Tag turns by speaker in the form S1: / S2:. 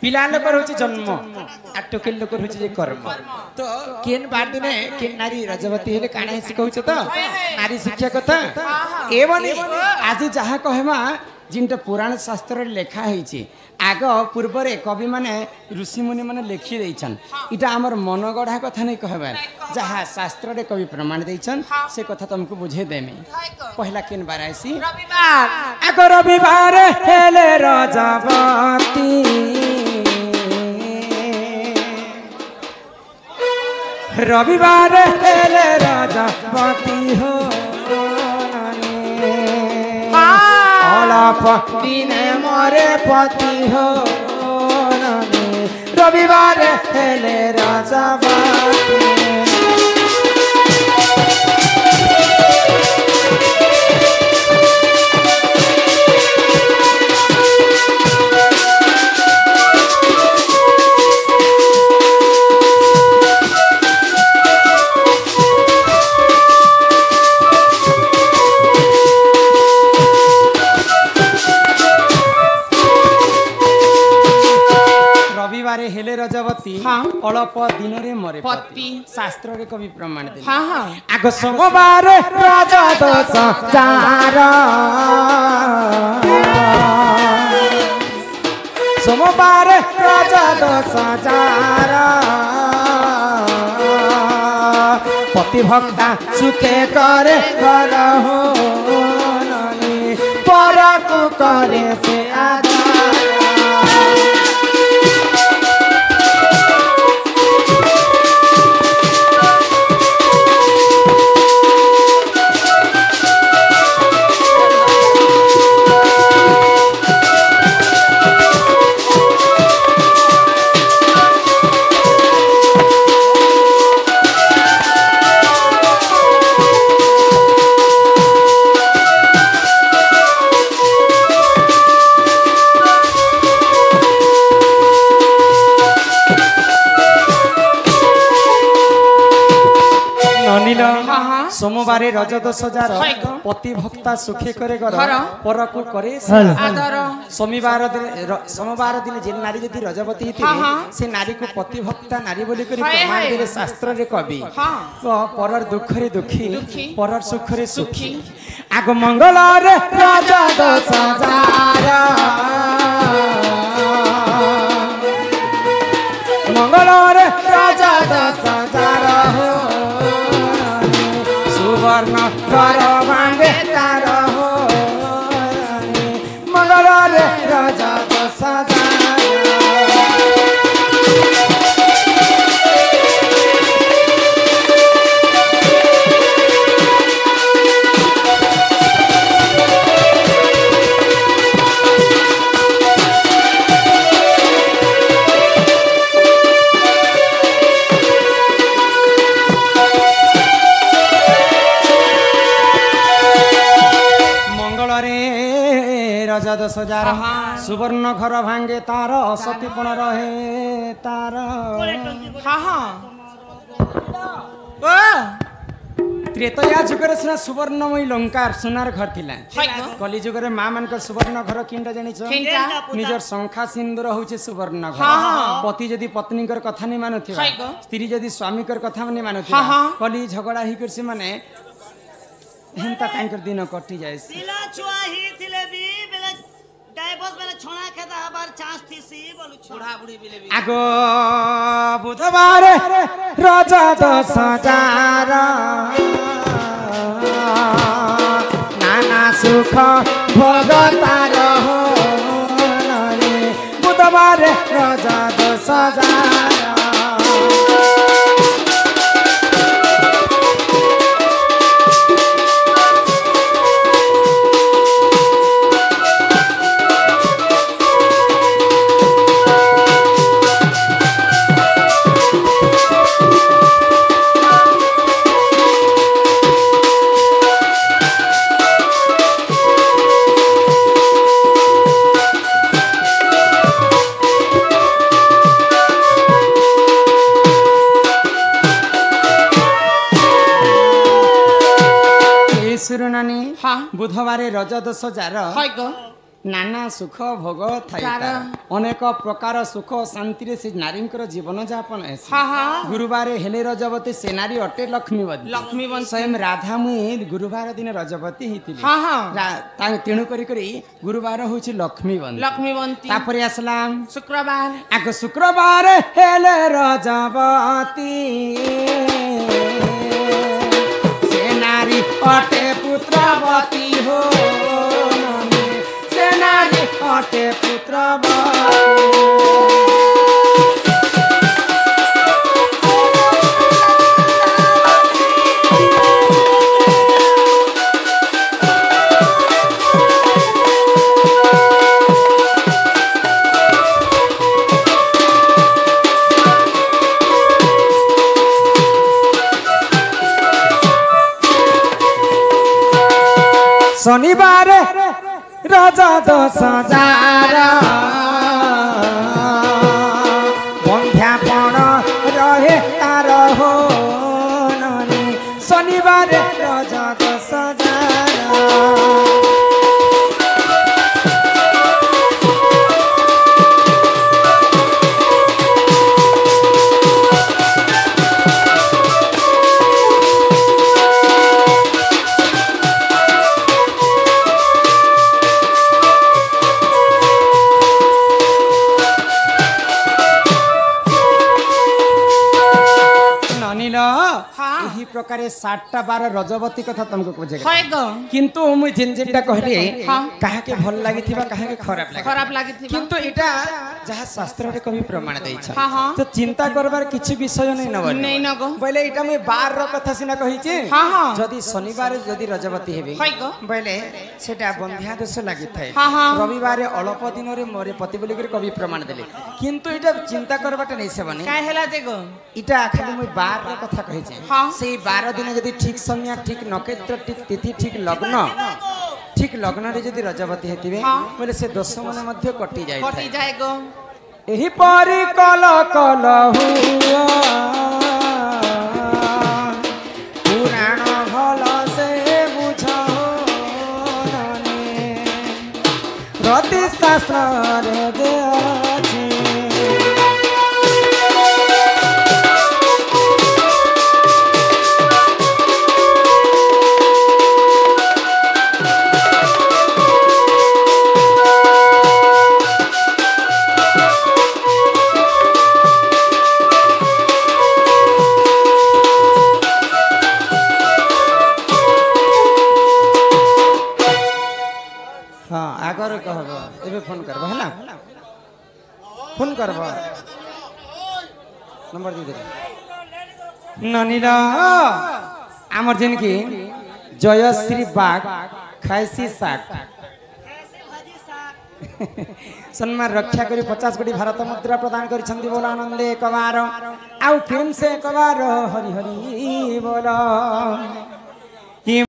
S1: पिला लोकर होची जन्म आ टोकेन लोकर होची कर्म तो केन बार दिने केन नारी रजवती हेले काना हिसी कहउछ त नारी शिक्षा कथा एवनी आज जहा कहमा जिनटा पुराण शास्त्र लेखा होईची आग पूर्व कवि माने ऋषि मुनि माने लिखि दैछन इटा हमर मनगढ़ा कथा नहीं कहबा जहा शास्त्र रे कवि प्रमाण दैछन से कथा तुमको बुझे देमे पहला केन बार आसी
S2: रविवार
S1: आग रविवार हेले रजवती रविवार हेले रजवती हो अलप दिने मोरे पति हो रविवार हेले रजवती हेले रजवती अलप दिन रे मरे पति शास्त्र रे कवि प्रमाण दे आग सोमवार रजत संचार सोमवार रजत संचार पति भक्ता सुखे करे कर हो पर को करे से आधार सोमवार रजत सजार पति भक्ता सुखे करे घर पर को करे सोमवार दिन जे नारी यदि रजवती हिथिबे से नारी को पति भक्ता नारी बोली करी प्रमाण देले शास्त्र रे कवि परर दुख रे दुखी परर सुख रे सुखी आग मंगल रे रजत सजार मंगल रे रजत सजार हो सुवर्ण कर भांगे तार हो मंगल रे रजत सजार रजत सजार सुवर्ण घर भांगे तार सतीपण रहे तार त्रेतया जुगर सिना सुवर्णमयी लंकार सुनार घर थिला कली जुगर मां मान कर सुवर्ण घर किंटा जानिछ निजर संखा सिंदूर होचे सुवर्ण घर पति जदी पत्नी कर कथा नै मानुथिबा स्त्री जदी स्वामी कर कथा नै मानुथिबा कली झगड़ा ही कर से माने हेंता तांकर दिन कटि जाय सिला छुआ ही थिले बी बेला डाइवोर्स बेला छोना खेता हबार चांस थीसी बोलु छोड़ा बुढ़ी बिले बी आगो बुधवार रजत सजार नाना सुख भोगतार हो बुधवार रजत सजार बुधवार रजत सजार नाना सुख भोग थाई अनेक प्रकार सुख शांति से नारी जीवन जापन गुरुवार हेले रजवती से नारी अटे लक्ष्मी स्वयं राधा मुई गुरुवार दिन रजवती होती तेणु करी गुरुवार हूँ लक्ष्मीवंती तापर आसलाम शुक्रवार आग शुक्रवार हेले रजवती से नारी अटे पुत्रवती हो से नारी अटे पुत्रवती शनिवार राजा 10,000 बंध्यापण रहे तार हो शनिवार राजा 10,000 प्रकार 7टा 12 रजवती कथा तुमको बुझे किंतु मु जिनजिनटा कहले काहे के भल लागि थिबा काहे के खराब लागि थिबा किंतु एटा जहा शास्त्र रे कवि प्रमाण दै छ तो चिंता करबार किछि विषय नै न बोले एटा मैं 12 रो कथा सिना कहि छी जदी शनिवार जदी रजवती हेबे बोले सेटा बंध्या दोष लागि थाए रविवार अल्प दिन रे मोरे पति बोली के कवि प्रमाण देले किंतु एटा चिंता करबाटा नै सेबने काय हैला जे गो एटा खाली मैं 12 रो कथा कहि छी से 12 दिन जदि ठीक समय ठीक नक्षत्र ठीक तिथि ठीक लग्न रे जदि रजवती हेतिबे बोले से दोष मन मध्य कटि जाय गो एही परी कल हुआ पुराण भल से बुझो रति शास्त्र रे दे अछि फोन करबा है ना फोन करबा नंबर दे दे ननीला आमर जिन की जयश्री बाग खाइसी साग सम्मान रक्षा करी 50 कोटी भारत मुद्रा प्रदान करी छंदी बोला आनंदे एक बार आउ प्रेम से एक बार हरि हरि बोला।